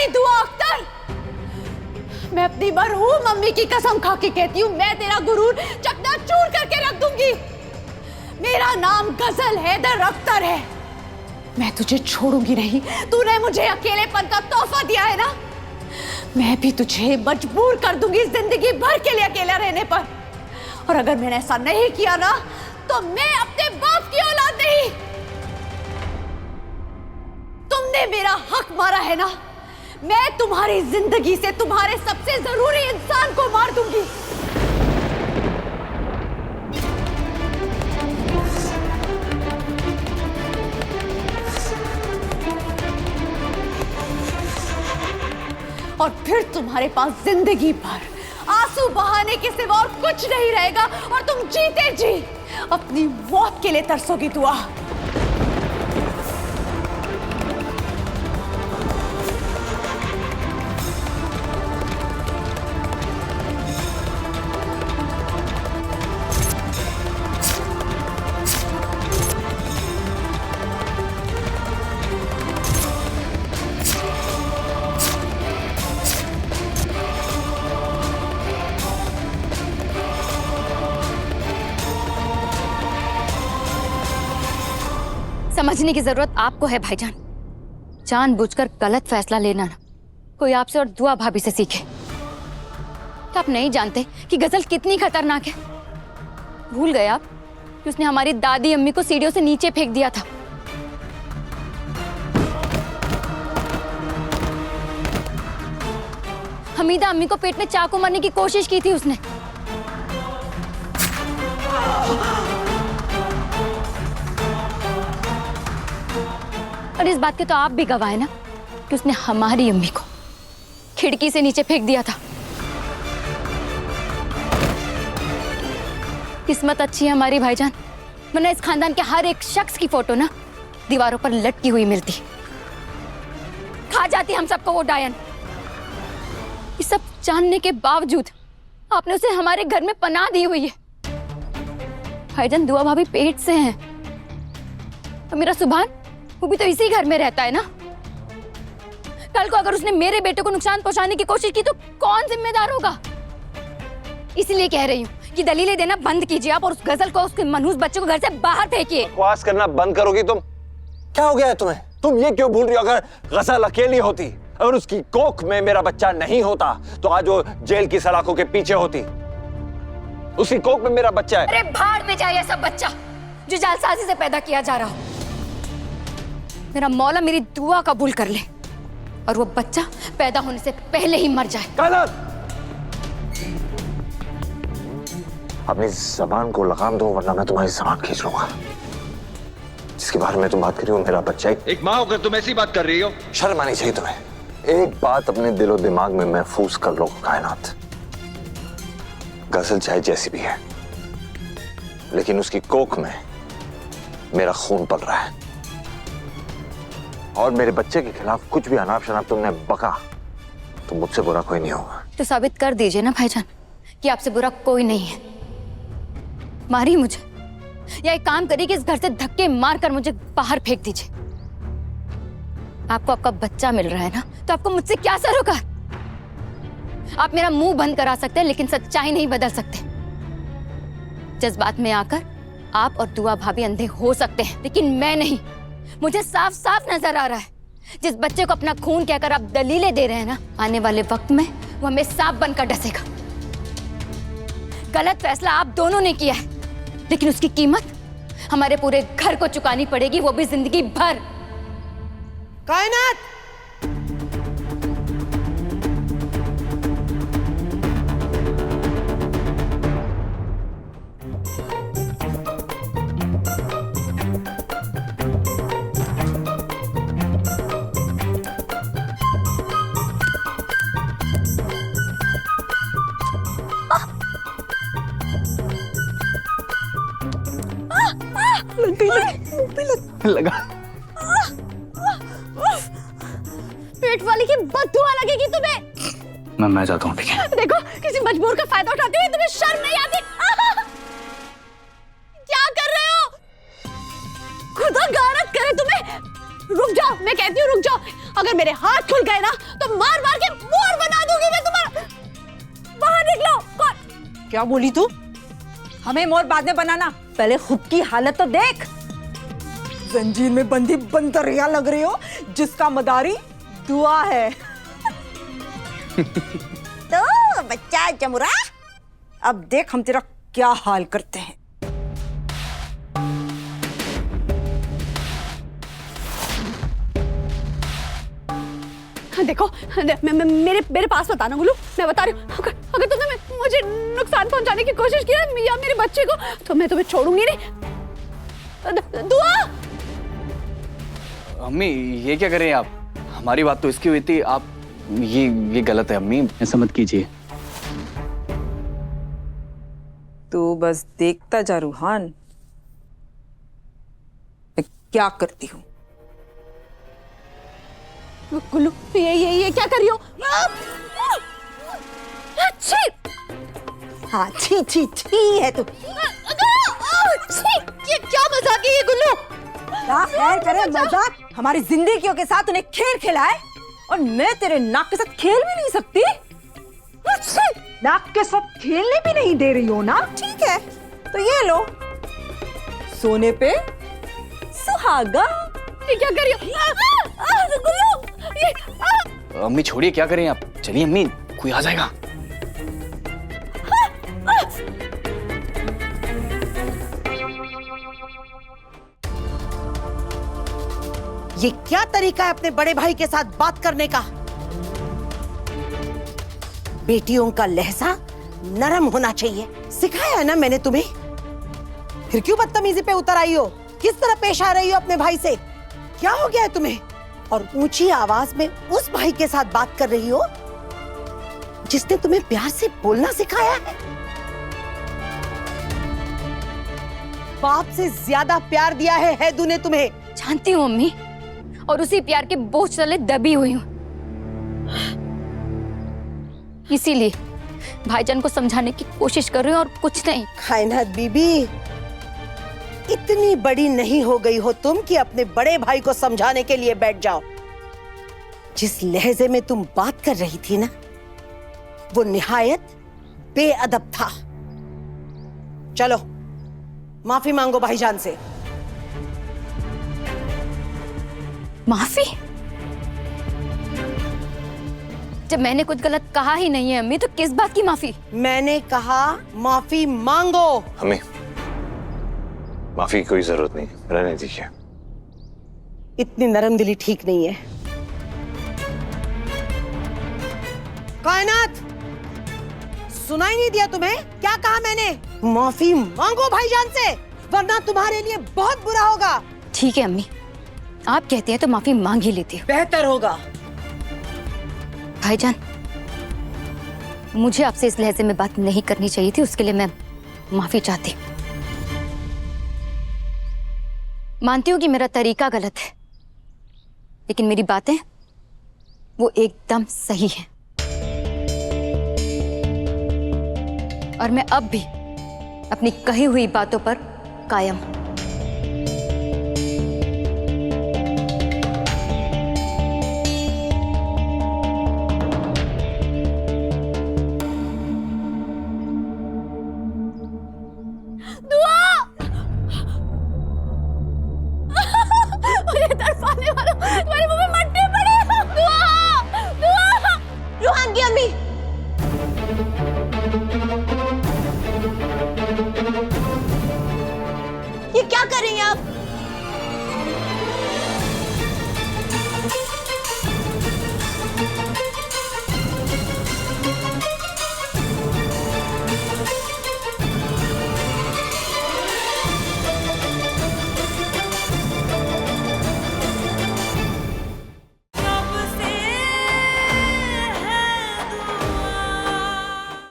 मेरी दुआ अख्तर। मैं अपनी मरहूम मम्मी की कसम खा के कहती हूँ, मैं तेरा गुरूर चकनाचूर करके रख दूंगी। मेरा नाम गजल हैदर अख्तर है। मैं तुझे छोड़ूंगी नहीं। तूने मुझे अकेलेपन का तोहफा दिया है ना, मैं भी तुझे मजबूर कर दूंगी जिंदगी भर के लिए अकेला रहने पर। और अगर मैंने ऐसा नहीं किया ना, तो मैं अपने बाप की औलाद नहीं। तुमने मेरा हक मारा है ना, मैं तुम्हारी जिंदगी से तुम्हारे सबसे जरूरी इंसान को मार दूंगी। और फिर तुम्हारे पास जिंदगी भर आंसू बहाने के सिवा और कुछ नहीं रहेगा, और तुम जीते जी अपनी मौत के लिए तरसोगी दुआ। समझने की जरूरत आपको है भाईजान। जानबूझकर गलत फैसला लेना ना कोई आपसे और दुआ भाभी से सीखे। क्या आप नहीं जानते कि गजल कितनी खतरनाक है? भूल गए आप कि उसने हमारी दादी अम्मी को सीढ़ियों से नीचे फेंक दिया था। हमीदा अम्मी को पेट में चाकू मारने की कोशिश की थी उसने। और इस बात के तो आप भी गवाह हैं ना कि उसने हमारी अम्मी को खिड़की से नीचे फेंक दिया था। किस्मत अच्छी है हमारी भाईजान, वरना इस खानदान के हर एक शख्स की फोटो ना दीवारों पर लटकी हुई मिलती, खा जाती हम सबको वो डायन। ये सब जानने के बावजूद आपने उसे हमारे घर में पनाह दी हुई है। भाईजान दुआ भाभी पेट से हैं, और मेरा सुभान वो भी तो इसी घर में रहता है ना। कल को अगर उसने मेरे बेटे को नुकसान पहुंचाने की कोशिश की तो कौन जिम्मेदार होगा? इसलिए कह रही हूँ कि दलीलें देना बंद कीजिए आप, और उस गजल को, उसके मनहूस बच्चे को घर से बाहर फेंकिए। बकवास करना बंद करोगी तुम? क्या हो गया है तुम्हें? तुम ये क्यों भूल रही हो? अगर गजल अकेली होती, अगर उसकी कोख में मेरा बच्चा नहीं होता, तो आज वो जेल की सलाखों के पीछे होती। उसकी कोख में मेरा बच्चा है। अरे भाड़ में जाए सब बच्चा जो जालसाजी से पैदा किया जा रहा हो। मेरा मौला मेरी दुआ कबूल कर ले और वो बच्चा पैदा होने से पहले ही मर जाए। कायनात, अपनी जबान को लगाम दो, वरना मैं तुम्हारी जबान खींच लूंगा। जिसके बारे में तुम बात कर रही हो, मेरा बच्चा एक माँ होकर तुम ऐसी बात कर रही हो? शर्म आनी चाहिए तुम्हें। एक बात अपने दिलो दिमाग में महफूज कर लो कायनात, गजल चाहे जैसी भी है, लेकिन उसकी कोख में मेरा खून पल रहा है। और मेरे बच्चे के खिलाफ कुछ भी अनाप शनाप तुमने बका तो मुझसे बुरा कोई नहीं होगा। तो साबित कर दीजिए ना भाईजान कि आपसे बुरा कोई नहीं है। मारिए मुझे, या एक काम करिए कि इस घर से धक्के मारकर मुझे बाहर फेंक दीजिए। आपको आपका बच्चा मिल रहा है ना, तो आपको मुझसे क्या सरोकार? आप मेरा मुंह बंद करा सकते हैं, लेकिन सच्चाई नहीं बदल सकते। जज्बात में आकर आप और दुआ भाभी अंधे हो सकते हैं, लेकिन मैं नहीं। मुझे साफ साफ नजर आ रहा है जिस बच्चे को अपना खून कहकर आप दलीलें दे रहे हैं ना, आने वाले वक्त में वो हमें सांप बनकर डसेगा। गलत फैसला आप दोनों ने किया है, लेकिन उसकी कीमत हमारे पूरे घर को चुकानी पड़ेगी, वो भी जिंदगी भर। कायनात, लगा। पेट वाली की बददुआ लगेगी तुम्हें। मैं जाता हूँ, ठीक है? देखो, किसी मजबूर का फायदा उठाते हुए तुम्हें शर्म नहीं आती? क्या कर रहे हो? खुदा गारत करे तुम्हें। रुक जाओ, मैं कहती हूँ रुक जाओ। अगर मेरे हाथ खुल गए ना तो मार मार के मोर बना दूंगी मैं तुम्हारा। बाहर निकलो। कौन? क्या बोली तू? हमें मोर बाद में बनाना, पहले खुद की हालत तो देख। जंजीर में बंधी बंदरिया लग रही हो जिसका मदारी दुआ है। तो बच्चा जमुरा, अब देख हम तेरा क्या हाल करते हैं। देखो मेरे पास बताना गुल्लू, मैं बता रही हूँ। अगर तुमने मुझे नुकसान पहुंचाने की कोशिश की है या मेरे बच्चे को, तो मैं तुम्हें छोड़ूंगी नहीं। दुआ। अम्मी ये क्या कर रहे हैं आप? हमारी बात तो इसकी हुई थी, आप ये गलत है अम्मी, ऐसा मत कीजिए। तू बस देखता जा रूहान, मैं क्या करती हूँ। गुल्लू ये क्या कर रही हो? छी। हाँ छी छी छी है तू। ये क्या मजाक है ये गुल्लू? क्या खैर करे मजाक, हमारी जिंदगियों के साथ उन्हें खेल खिलाए और मैं तेरे नाक के साथ खेल भी नहीं सकती। नाक के साथ खेलने भी नहीं दे रही हो ना? ठीक है तो ये लो, सोने पे सुहागा। ये क्या कर रही हो? गुल्लू ये अम्मी छोड़िए, क्या करें आप? चलिए अम्मी, कोई आ जाएगा। ये क्या तरीका है अपने बड़े भाई के साथ बात करने का? बेटियों का लहजा नरम होना चाहिए, सिखाया है ना मैंने तुम्हें। फिर क्यों बदतमीजी पे उतर आई हो? किस तरह पेश आ रही हो अपने भाई से? क्या हो गया है तुम्हें? और ऊंची आवाज में उस भाई के साथ बात कर रही हो जिसने तुम्हें प्यार से बोलना सिखाया है। बाप से ज्यादा प्यार दिया है हैदू ने तुम्हें। जानती हूँ अम्मी, और उसी प्यार के बोझ तले दबी हुई हूँ। इसीलिए भाईजान को समझाने की कोशिश कर रही हूँ और कुछ नहीं। कायनात बीबी, इतनी बड़ी नहीं हो गई हो तुम कि अपने बड़े भाई को समझाने के लिए बैठ जाओ। जिस लहजे में तुम बात कर रही थी ना, वो निहायत बेअदब था। चलो माफी मांगो भाईजान से। माफी? जब मैंने कुछ गलत कहा ही नहीं है अम्मी, तो किस बात की माफी? मैंने कहा माफी मांगो। हमें माफी की कोई जरूरत नहीं, रहने दीजिए। इतनी नरम दिली ठीक नहीं है। कायनात, सुनाई नहीं दिया तुम्हें? क्या कहा मैंने? माफी मांगो भाईजान से, वरना तुम्हारे लिए बहुत बुरा होगा। ठीक है अम्मी, आप कहती हैं तो माफी मांग ही लेती हूँ। बेहतर होगा। भाईजान, मुझे आपसे इस लहजे में बात नहीं करनी चाहिए थी, उसके लिए मैं माफी चाहती हूँ। मानती हूँ कि मेरा तरीका गलत है, लेकिन मेरी बातें वो एकदम सही हैं। और मैं अब भी अपनी कही हुई बातों पर कायम हूं। दुआ।